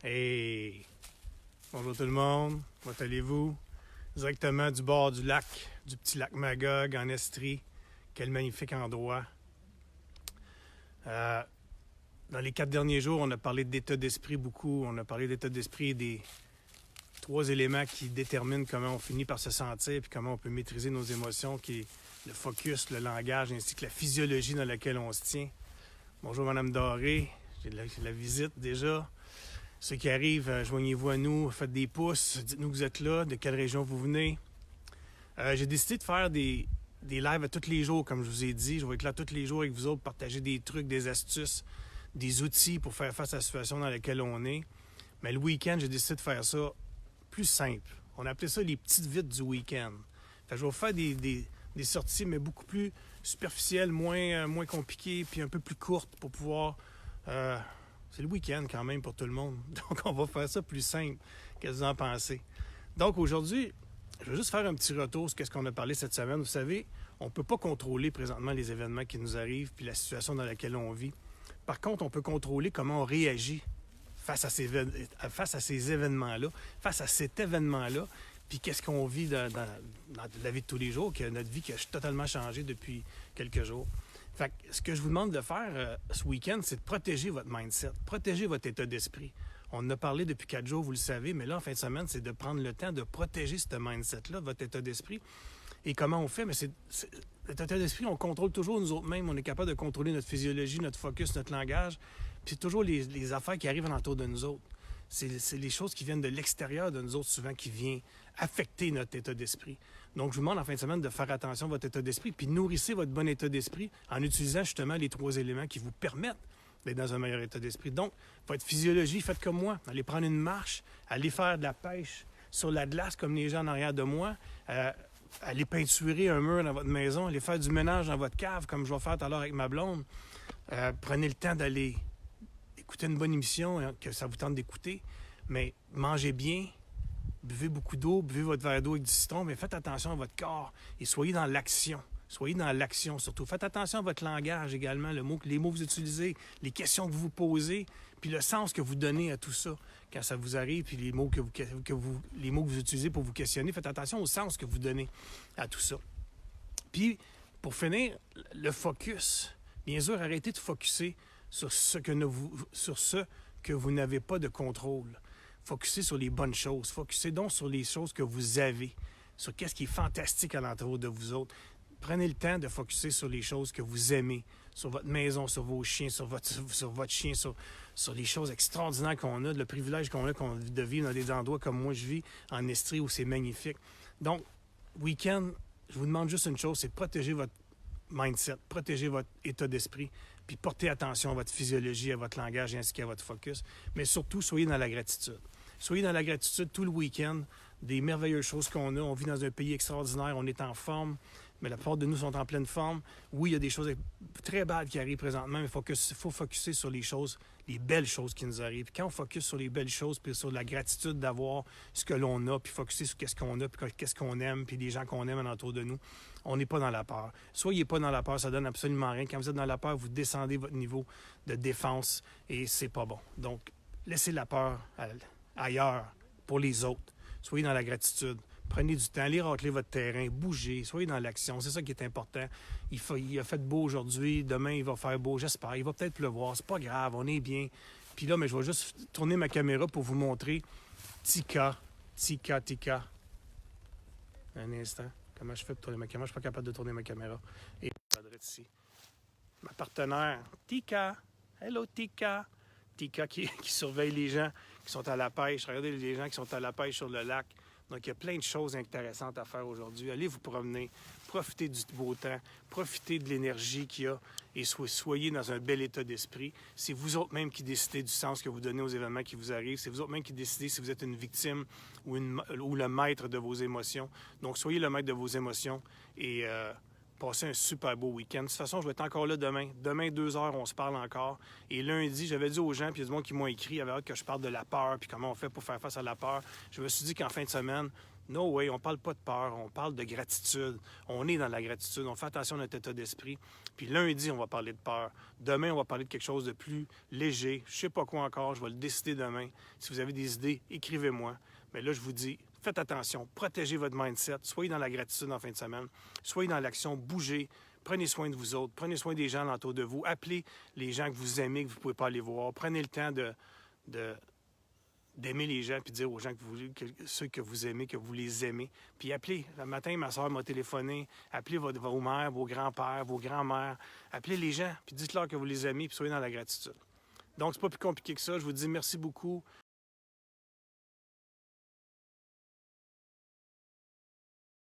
Hey! Bonjour tout le monde, comment allez-vous? Directement du bord du lac, du petit lac Magog en Estrie. Quel magnifique endroit. Dans les 4 derniers jours, on a parlé d'état d'esprit beaucoup. On a parlé d'état d'esprit et des 3 éléments qui déterminent comment on finit par se sentir et comment on peut maîtriser nos émotions, qui est le focus, le langage, ainsi que la physiologie dans laquelle on se tient. Bonjour Madame Doré, j'ai de la visite déjà. Ceux qui arrivent, joignez-vous à nous, faites des pouces, dites-nous que vous êtes là, de quelle région vous venez. J'ai décidé de faire des lives à tous les jours, comme je vous ai dit. Je vais être là tous les jours avec vous autres, partager des trucs, des astuces, des outils pour faire face à la situation dans laquelle on est. Mais le week-end, j'ai décidé de faire ça plus simple. On appelait ça les petites vites du week-end. Fait que je vais vous faire des sorties, mais beaucoup plus superficielles, moins compliquées, puis un peu plus courtes pour pouvoir... c'est le week-end quand même pour tout le monde. Donc, on va faire ça plus simple. Qu'est-ce que vous en pensez? Donc, aujourd'hui, je vais juste faire un petit retour sur ce qu'on a parlé cette semaine. Vous savez, on ne peut pas contrôler présentement les événements qui nous arrivent puis la situation dans laquelle on vit. Par contre, on peut contrôler comment on réagit face à ces événements-là, face à cet événement-là, puis qu'est-ce qu'on vit dans la vie de tous les jours, que notre vie qui a totalement changé depuis quelques jours. Fait que ce que je vous demande de faire ce week-end, c'est de protéger votre mindset, protéger votre état d'esprit. On en a parlé depuis 4 jours, vous le savez, mais là, en fin de semaine, c'est de prendre le temps de protéger ce mindset-là, votre état d'esprit. Et comment on fait? Mais l'état d'esprit, on contrôle toujours nous autres mêmes. On est capable de contrôler notre physiologie, notre focus, notre langage. Puis c'est toujours les affaires qui arrivent alentour de nous autres. C'est les choses qui viennent de l'extérieur de nous autres, souvent, qui viennent affecter notre état d'esprit. Donc, je vous demande en fin de semaine de faire attention à votre état d'esprit, puis nourrissez votre bon état d'esprit en utilisant justement les 3 éléments qui vous permettent d'être dans un meilleur état d'esprit. Donc, votre physiologie, faites comme moi. Allez prendre une marche, allez faire de la pêche sur la glace comme les gens en arrière de moi, allez peinturer un mur dans votre maison, allez faire du ménage dans votre cave comme je vais faire tout à l'heure avec ma blonde. Prenez le temps d'aller écouter une bonne émission, hein, que ça vous tente d'écouter, mais mangez bien, buvez beaucoup d'eau, buvez votre verre d'eau avec du citron, mais faites attention à votre corps et soyez dans l'action. Soyez dans l'action surtout. Faites attention à votre langage également, les mots que vous utilisez, les questions que vous vous posez, puis le sens que vous donnez à tout ça quand ça vous arrive, puis les mots que vous utilisez pour vous questionner. Faites attention au sens que vous donnez à tout ça. Puis, pour finir, le focus. Bien sûr, arrêtez de focusser sur ce que vous n'avez pas de contrôle. Focussez sur les bonnes choses. Focussez donc sur les choses que vous avez, sur qu'est-ce qui est fantastique à l'entour de vous autres. Prenez le temps de focusser sur les choses que vous aimez, sur votre maison, sur vos chiens, sur votre chien, sur les choses extraordinaires qu'on a, le privilège qu'on a de vivre dans des endroits comme moi je vis en Estrie où c'est magnifique. Donc, week-end, je vous demande juste une chose, c'est de protéger votre mindset, protéger votre état d'esprit, puis portez attention à votre physiologie, à votre langage ainsi qu'à votre focus. Mais surtout, soyez dans la gratitude. Soyez dans la gratitude tout le week-end, des merveilleuses choses qu'on a. On vit dans un pays extraordinaire, on est en forme, mais la plupart de nous sont en pleine forme. Oui, il y a des choses très belles qui arrivent présentement, mais il faut focusser sur les choses, les belles choses qui nous arrivent. Puis quand on focus sur les belles choses, puis sur la gratitude d'avoir ce que l'on a, puis focusser sur qu'est-ce qu'on a, puis qu'est-ce qu'on aime, puis les gens qu'on aime autour de nous, on n'est pas dans la peur. Soyez pas dans la peur, ça donne absolument rien. Quand vous êtes dans la peur, vous descendez votre niveau de défense et c'est pas bon. Donc, laissez la peur ailleurs pour les autres. Soyez dans la gratitude. Prenez du temps, allez racler votre terrain, bougez, soyez dans l'action. C'est ça qui est important. Il a fait beau aujourd'hui, demain il va faire beau, j'espère. Il va peut-être pleuvoir, c'est pas grave, on est bien. Puis là, mais je vais juste tourner ma caméra pour vous montrer Tika. Un instant. Comment je fais pour tourner ma caméra? Je suis pas capable de tourner ma caméra. Et ici. Ma partenaire, Tika. Hello, Tika. Tika qui surveille les gens qui sont à la pêche. Regardez les gens qui sont à la pêche sur le lac. Donc, il y a plein de choses intéressantes à faire aujourd'hui. Allez vous promener, profitez du beau temps, profitez de l'énergie qu'il y a et soyez dans un bel état d'esprit. C'est vous autres même qui décidez du sens que vous donnez aux événements qui vous arrivent. C'est vous autres même qui décidez si vous êtes une victime ou le maître de vos émotions. Donc, soyez le maître de vos émotions et passez un super beau week-end. De toute façon, je vais être encore là demain. Demain, 2 heures, on se parle encore. Et lundi, j'avais dit aux gens, puis il y a du monde qui m'ont écrit, il y avait hâte que je parle de la peur, puis comment on fait pour faire face à la peur. Je me suis dit qu'en fin de semaine, No way, on parle pas de peur, on parle de gratitude. On est dans la gratitude, on fait attention à notre état d'esprit. Puis lundi, on va parler de peur. Demain, on va parler de quelque chose de plus léger. Je sais pas quoi encore, je vais le décider demain. Si vous avez des idées, écrivez-moi. Mais là, je vous dis, faites attention, protégez votre mindset, soyez dans la gratitude en fin de semaine, soyez dans l'action, bougez, prenez soin de vous autres, prenez soin des gens autour de vous, appelez les gens que vous aimez, que vous ne pouvez pas aller voir, prenez le temps d'aimer les gens, puis dire aux gens ceux que vous aimez, que vous les aimez. Puis appelez. Le matin, ma soeur m'a téléphoné. Appelez vos mères, vos grands-pères, vos grands-mères. Appelez les gens, puis dites-leur que vous les aimez, puis soyez dans la gratitude. Donc, c'est pas plus compliqué que ça. Je vous dis merci beaucoup.